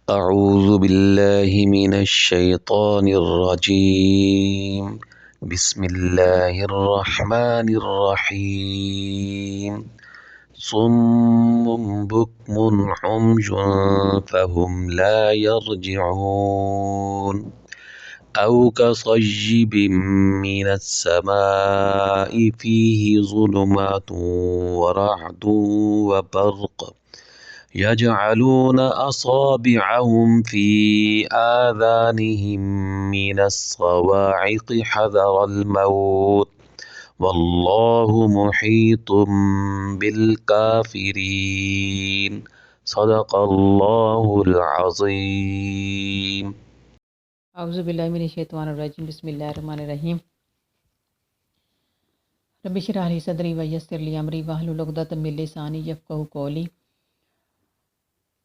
أعوذ بالله من الشيطان الرجيم. بسم الله الرحمن الرحيم. صم بكم عمي فهم لا يرجعون أو كصيب من السماء فيه ظلمات ورعد وبرق يجعلون أصابعهم في آذانهم من الصواعق حذر الموت والله محيط بالكافرين. صدق الله العظيم. اعوذ باللہ من الشیطان الرجیم بسم اللہ الرحمن الرحیم رب اشرح لی صدری ویسر لی امری واحلل عقدۃ من لسانی یفقہوا قولی۔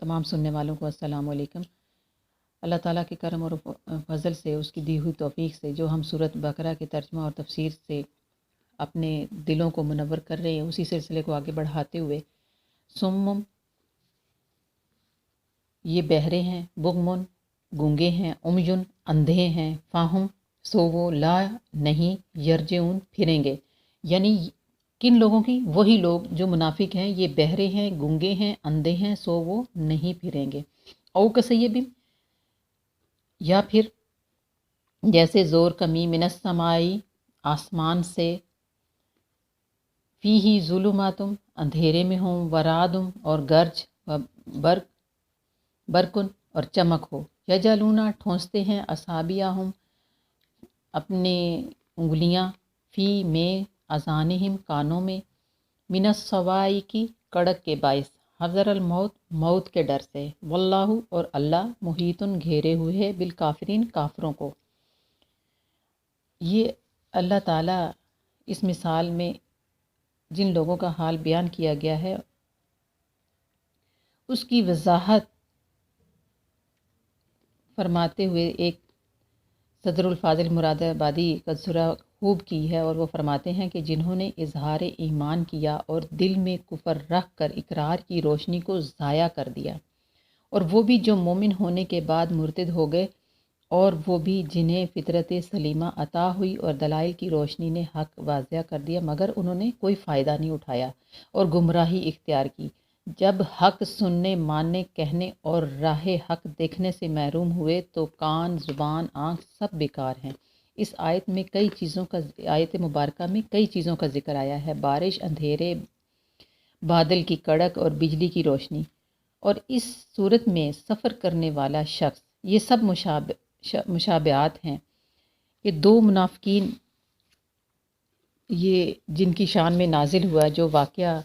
تمام سننے والوں کو السلام علیکم۔ اللہ تعالیٰ کے کرم اور فضل سے، اس کی دی ہوئی توفیق سے جو ہم سورۃ بقرہ کے ترجمہ اور تفسیر سے اپنے دلوں کو منور کر رہے ہیں، اسی سلسلے کو آگے بڑھاتے ہوئے سمم یہ بہرے ہیں، بغمن گونگے ہیں، عمیٌ اندھے ہیں، فاہم سو وہ لا نہیں، یرجعون پھریں گے، یعنی کن لوگوں کی؟ وہی لوگ جو منافق ہیں، یہ بہرے ہیں، گونگے ہیں، اندھے ہیں، سو وہ نہیں پھریں گے۔ او کسیب، یا پھر جیسے زور کمی، من السمائی آسمان سے، فیہ ظلماتم اندھیرے میں ہوں، ورعدم اور گرج، و برقن اور چمک ہو، یجعلون ٹھونستے ہیں، اصابعہم اپنے انگلیاں، فی میں اذانہم کانوں میں، من الصواعق کڑک کے باعث، حذر الموت موت کے ڈر سے، واللہ اور اللہ محیط گھیرے ہوئے ہے، بالکافرین کافروں کو۔ یہ اللہ تعالیٰ اس مثال میں جن لوگوں کا حال بیان کیا گیا ہے اس کی وضاحت فرماتے ہوئے ایک صدر الفاضل مراد آبادی قدسرہ خوب کی ہے، اور وہ فرماتے ہیں کہ جنہوں نے اظہار ایمان کیا اور دل میں کفر رکھ کر اقرار کی روشنی کو ضائع کر دیا، اور وہ بھی جو مومن ہونے کے بعد مرتد ہو گئے، اور وہ بھی جنہیں فطرت سلیمہ عطا ہوئی اور دلائل کی روشنی نے حق واضح کر دیا، مگر انہوں نے کوئی فائدہ نہیں اٹھایا اور گمراہی اختیار کی۔ جب حق سننے، ماننے، کہنے اور راہ حق دیکھنے سے محروم ہوئے تو کان، زبان، آنکھ سب بیکار ہیں۔ اس آیت مبارکہ میں کئی چیزوں کا ذکر آیا ہے: بارش، اندھیرے، بادل کی کڑک اور بجلی کی روشنی، اور اس صورت میں سفر کرنے والا شخص، یہ سب مشابہات ہیں کہ دو منافقین یہ جن کی شان میں نازل ہوا، جو واقعہ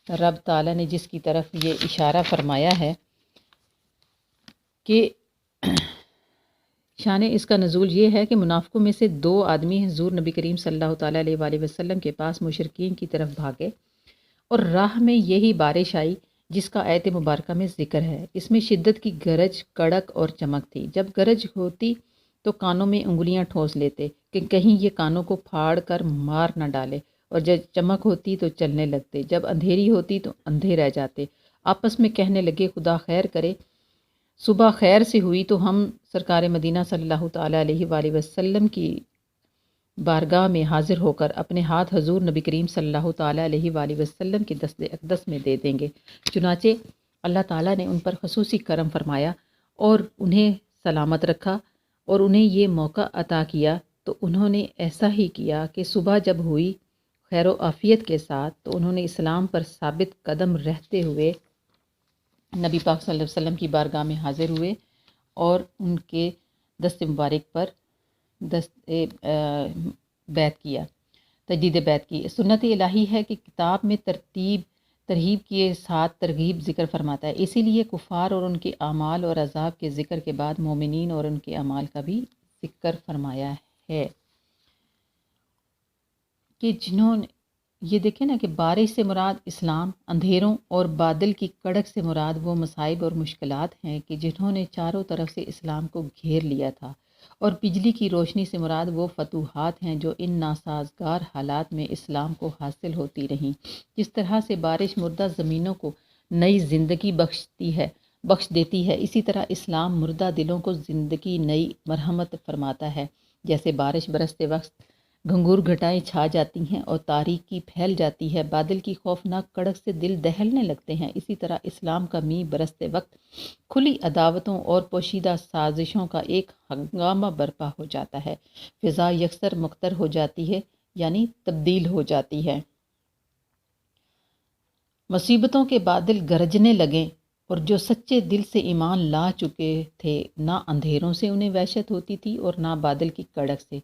رب تعالیٰ نے جس کی طرف یہ اشارہ فرمایا ہے کہ شان اس کا نزول یہ ہے کہ منافقوں میں سے دو آدمی حضور نبی کریم صلی اللہ تعالیٰ علیہ وآلہ وسلم کے پاس مشرکین کی طرف بھاگے، اور راہ میں یہی بارش آئی جس کا آیت مبارکہ میں ذکر ہے۔ اس میں شدت کی گرج، کڑک اور چمک تھی۔ جب گرج ہوتی تو کانوں میں انگلیاں ٹھونس لیتے کہ کہیں یہ کانوں کو پھاڑ کر مار نہ ڈالے، اور جب چمک ہوتی تو چلنے لگتے، جب اندھیری ہوتی تو اندھے رہ جاتے، آپس میں کہنے لگے خدا خیر کرے، صبح خیر سے ہوئی تو ہم سرکار مدینہ صلی اللہ تعالیٰ علیہ وآلہ وسلم کی بارگاہ میں حاضر ہو کر اپنے ہاتھ حضور نبی کریم صلی اللہ تعالیٰ علیہ وآلہ وسلم کی دست اقدس میں دے دیں گے۔ چنانچہ اللہ تعالیٰ نے ان پر خصوصی کرم فرمایا اور انہیں سلامت رکھا اور انہیں یہ موقع عطا کیا، تو انہوں نے ایسا ہی کیا کہ صبح جب ہوئی خیر و عافیت کے ساتھ تو انہوں نے اسلام پر ثابت قدم رہتے ہوئے نبی پاک صلی اللہ علیہ وسلم کی بارگاہ میں حاضر ہوئے اور ان کے دست مبارک پر بیعت کیا، تجدید بیعت کی۔ سنت الہی ہے کہ کتاب میں ترہیب کے ساتھ ترغیب ذکر فرماتا ہے، اسی لیے کفار اور ان کے اعمال اور عذاب کے ذکر کے بعد مومنین اور ان کے اعمال کا بھی ذکر فرمایا ہے کہ جنہوں نے یہ دیکھیں نا کہ بارش سے مراد اسلام، اندھیروں اور بادل کی کڑک سے مراد وہ مصائب اور مشکلات ہیں کہ جنہوں نے چاروں طرف سے اسلام کو گھیر لیا تھا، اور بجلی کی روشنی سے مراد وہ فتوحات ہیں جو ان ناسازگار حالات میں اسلام کو حاصل ہوتی رہیں۔ جس طرح سے بارش مردہ زمینوں کو نئی زندگی بخشتی ہے، بخش دیتی ہے، اسی طرح اسلام مردہ دلوں کو زندگی نئی مرحمت فرماتا ہے۔ جیسے بارش برستے وقت گھنگور گھٹائیں چھا جاتی ہیں اور تاریکی پھیل جاتی ہے، بادل کی خوفناک کڑک سے دل دہلنے لگتے ہیں، اسی طرح اسلام کا مینہ برستے وقت کھلی عداوتوں اور پوشیدہ سازشوں کا ایک ہنگامہ برپا ہو جاتا ہے، فضا یکسر مختر ہو جاتی ہے، یعنی تبدیل ہو جاتی ہے، مصیبتوں کے بادل گرجنے لگیں، اور جو سچے دل سے ایمان لا چکے تھے، نہ اندھیروں سے انہیں وحشت ہوتی تھی اور نہ بادل کی کڑک سے،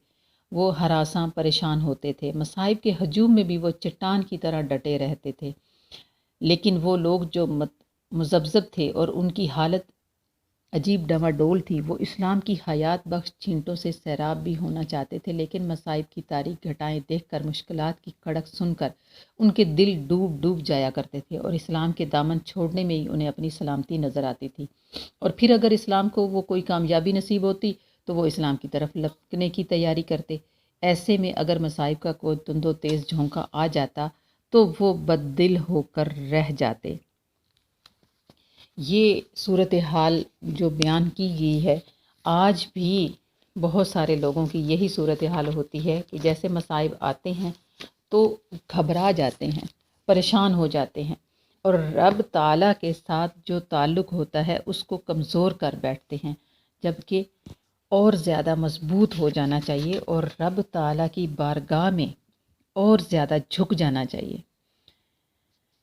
وہ ہراساں پریشان ہوتے تھے، مصائب کے ہجوم میں بھی وہ چٹان کی طرح ڈٹے رہتے تھے۔ لیکن وہ لوگ جو مذبذب تھے اور ان کی حالت عجیب ڈواڈول تھی، وہ اسلام کی حیات بخش چھینٹوں سے سیراب بھی ہونا چاہتے تھے، لیکن مصائب کی تاریک گھٹائیں دیکھ کر، مشکلات کی کڑک سن کر ان کے دل ڈوب ڈوب جایا کرتے تھے، اور اسلام کے دامن چھوڑنے میں ہی انہیں اپنی سلامتی نظر آتی تھی، اور پھر اگر اسلام کو وہ کوئی کامیابی نصیب ہوتی تو وہ اسلام کی طرف لپکنے کی تیاری کرتے۔ ایسے میں اگر مصائب کا کوئی تند و تیز جھونکا آ جاتا تو وہ بد دل ہو کر رہ جاتے۔ یہ صورتحال جو بیان کی گئی ہے، آج بھی بہت سارے لوگوں کی یہی صورتحال ہوتی ہے کہ جیسے مصائب آتے ہیں تو گھبرا جاتے ہیں، پریشان ہو جاتے ہیں، اور رب تعالیٰ کے ساتھ جو تعلق ہوتا ہے اس کو کمزور کر بیٹھتے ہیں، جبکہ اور زیادہ مضبوط ہو جانا چاہیے اور رب تعالیٰ کی بارگاہ میں اور زیادہ جھک جانا چاہیے۔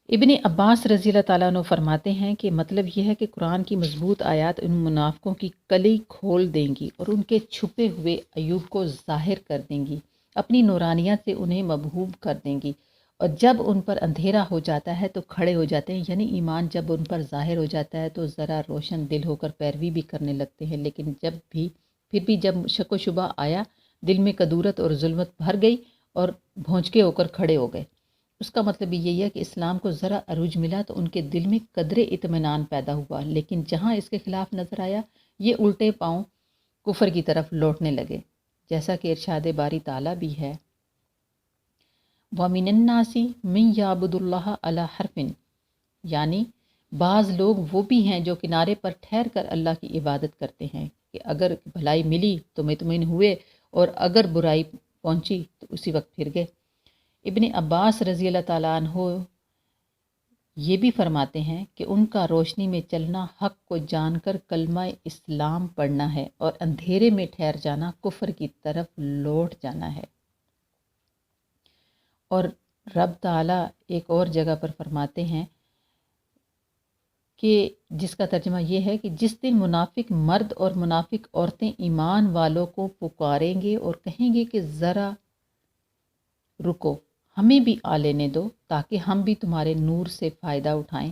ابن عباس رضی اللہ تعالیٰ عنہ فرماتے ہیں کہ مطلب یہ ہے کہ قرآن کی مضبوط آیات ان منافقوں کی کلی کھول دیں گی اور ان کے چھپے ہوئے عیوب کو ظاہر کر دیں گی، اپنی نورانیت سے انہیں مبہوب کر دیں گی، اور جب ان پر اندھیرا ہو جاتا ہے تو کھڑے ہو جاتے ہیں، یعنی ایمان جب ان پر ظاہر ہو جاتا ہے تو ذرا روشن دل ہو کر پیروی بھی کرنے لگتے ہیں، لیکن پھر بھی جب شک و شبہ آیا، دل میں کدورت اور ظلمت بھر گئی اور بھونچکے ہو کر کھڑے ہو گئے۔ اس کا مطلب یہی ہے کہ اسلام کو ذرا عروج ملا تو ان کے دل میں قدرے اطمینان پیدا ہوا، لیکن جہاں اس کے خلاف نظر آیا، یہ الٹے پاؤں کفر کی طرف لوٹنے لگے، جیسا کہ ارشاد باری تعالیٰ بھی ہے، وَمِنَ النَّاسِ مَن يَعْبُدُ اللَّهَ عَلَى حَرْفٍ، یعنی بعض لوگ وہ بھی ہیں جو کنارے پر ٹھہر کر اللہ کی عبادت کرتے ہیں کہ اگر بھلائی ملی تو مطمئن ہوئے اور اگر برائی پہنچی تو اسی وقت پھر گئے۔ ابن عباس رضی اللہ تعالیٰ عنہ یہ بھی فرماتے ہیں کہ ان کا روشنی میں چلنا حق کو جان کر کلمہ اسلام پڑھنا ہے، اور اندھیرے میں ٹھہر جانا کفر کی طرف لوٹ جانا ہے۔ اور رب تعالیٰ ایک اور جگہ پر فرماتے ہیں کہ جس کا ترجمہ یہ ہے کہ جس دن منافق مرد اور منافق عورتیں ایمان والوں کو پکاریں گے اور کہیں گے کہ ذرا رکو، ہمیں بھی آ لینے دو تاکہ ہم بھی تمہارے نور سے فائدہ اٹھائیں،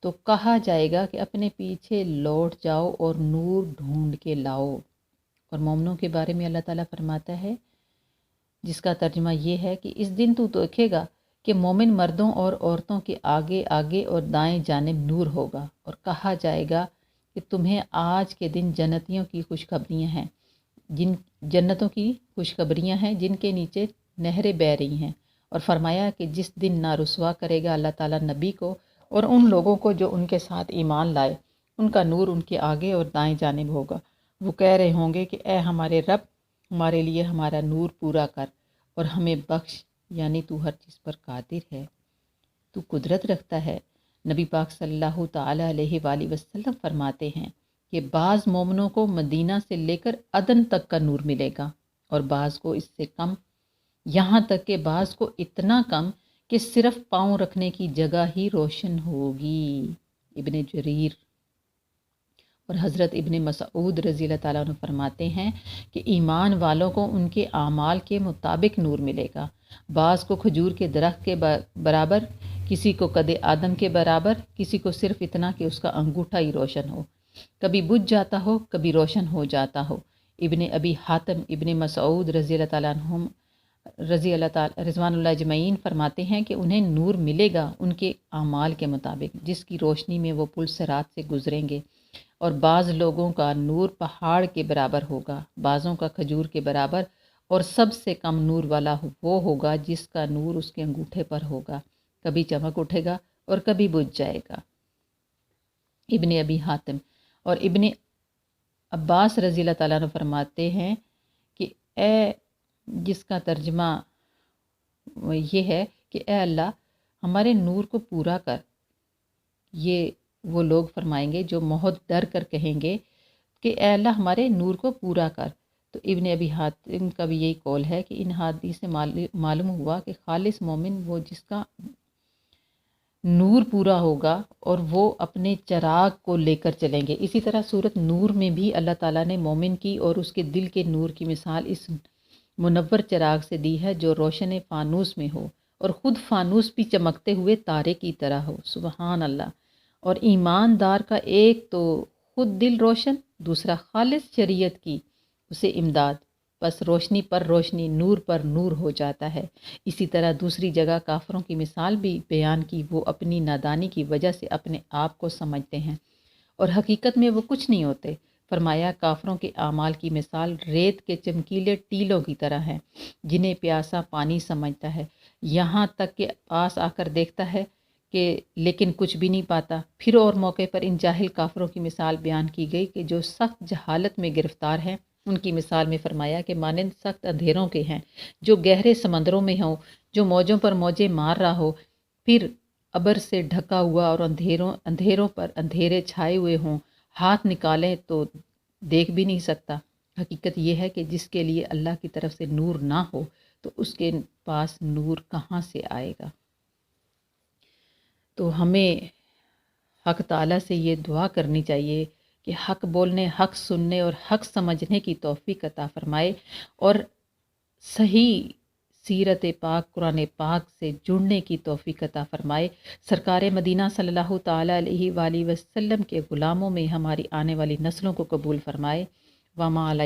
تو کہا جائے گا کہ اپنے پیچھے لوٹ جاؤ اور نور ڈھونڈ کے لاؤ۔ اور مومنوں کے بارے میں اللہ تعالیٰ فرماتا ہے، جس کا ترجمہ یہ ہے کہ اس دن تو دیکھے گا کہ مومن مردوں اور عورتوں کے آگے آگے اور دائیں جانب نور ہوگا، اور کہا جائے گا کہ تمہیں آج کے دن جنتیوں کی خوشخبریاں ہیں، جنتوں کی خوشخبریاں ہیں جن کے نیچے نہریں بہہ رہی ہیں، اور فرمایا کہ جس دن نہ رسوا کرے گا اللہ تعالیٰ نبی کو اور ان لوگوں کو جو ان کے ساتھ ایمان لائے، ان کا نور ان کے آگے اور دائیں جانب ہوگا، وہ کہہ رہے ہوں گے کہ اے ہمارے رب، ہمارے لیے ہمارا نور پورا کر اور ہمیں بخش، یعنی تو ہر چیز پر قادر ہے، تو قدرت رکھتا ہے۔ نبی پاک صلی اللہ تعالیٰ علیہ وآلہ وسلم فرماتے ہیں کہ بعض مومنوں کو مدینہ سے لے کر عدن تک کا نور ملے گا، اور بعض کو اس سے کم، یہاں تک کہ بعض کو اتنا کم کہ صرف پاؤں رکھنے کی جگہ ہی روشن ہوگی۔ ابن جریر اور حضرت ابن مسعود رضی اللہ تعالیٰ عنہ فرماتے ہیں کہ ایمان والوں کو ان کے اعمال کے مطابق نور ملے گا، بعض کو کھجور کے درخت کے برابر، کسی کو قد آدم کے برابر، کسی کو صرف اتنا کہ اس کا انگوٹھا ہی روشن ہو، کبھی بجھ جاتا ہو کبھی روشن ہو جاتا ہو۔ ابن ابی حاتم ابن مسعود رضی اللہ تعالیٰ عنہم رضوان اللہ اجمعین فرماتے ہیں کہ انہیں نور ملے گا ان کے اعمال کے مطابق، جس کی روشنی میں وہ پل صراط سے گزریں گے، اور بعض لوگوں کا نور پہاڑ کے برابر ہوگا، بعضوں کا کھجور کے برابر، اور سب سے کم نور والا وہ ہوگا جس کا نور اس کے انگوٹھے پر ہوگا، کبھی چمک اٹھے گا اور کبھی بجھ جائے گا۔ ابن ابی حاتم اور ابن عباس رضی اللہ تعالیٰ عنہ فرماتے ہیں کہ اے، جس کا ترجمہ یہ ہے کہ اے اللہ ہمارے نور کو پورا کر. یہ وہ لوگ فرمائیں گے جو بہت ڈر کر کہیں گے کہ اے اللہ ہمارے نور کو پورا کر. تو ابن ابی حاتم کا بھی یہی قول ہے کہ ان حدیث سے معلوم ہوا کہ خالص مومن وہ جس کا نور پورا ہوگا اور وہ اپنے چراغ کو لے کر چلیں گے. اسی طرح صورت نور میں بھی اللہ تعالیٰ نے مومن کی اور اس کے دل کے نور کی مثال اس منور چراغ سے دی ہے جو روشن فانوس میں ہو اور خود فانوس بھی چمکتے ہوئے تارے کی طرح ہو. سبحان اللہ. اور ایماندار کا ایک تو خود دل روشن، دوسرا خالص شریعت کی اسے امداد، بس روشنی پر روشنی، نور پر نور ہو جاتا ہے. اسی طرح دوسری جگہ کافروں کی مثال بھی بیان کی. وہ اپنی نادانی کی وجہ سے اپنے آپ کو سمجھتے ہیں اور حقیقت میں وہ کچھ نہیں ہوتے. فرمایا کافروں کے اعمال کی مثال ریت کے چمکیلے ٹیلوں کی طرح ہے جنہیں پیاسا پانی سمجھتا ہے، یہاں تک کہ پاس آ کر دیکھتا ہے کہ لیکن کچھ بھی نہیں پاتا. پھر اور موقع پر ان جاہل کافروں کی مثال بیان کی گئی کہ جو سخت جہالت میں گرفتار ہیں. ان کی مثال میں فرمایا کہ مانند سخت اندھیروں کے ہیں جو گہرے سمندروں میں ہوں، جو موجوں پر موجیں مار رہا ہو، پھر ابر سے ڈھکا ہوا اور اندھیروں پر اندھیرے چھائے ہوئے ہوں، ہاتھ نکالیں تو دیکھ بھی نہیں سکتا. حقیقت یہ ہے کہ جس کے لیے اللہ کی طرف سے نور نہ ہو تو اس کے پاس نور کہاں سے آئے گا. تو ہمیں حق تعالیٰ سے یہ دعا کرنی چاہیے کہ حق بولنے، حق سننے اور حق سمجھنے کی توفیق عطا فرمائے اور صحیح سیرت پاک قرآن پاک سے جڑنے کی توفیق عطا فرمائے. سرکار مدینہ صلی اللہ تعالیٰ علیہ وآلہ وسلم کے غلاموں میں ہماری آنے والی نسلوں کو قبول فرمائے. وما علیہ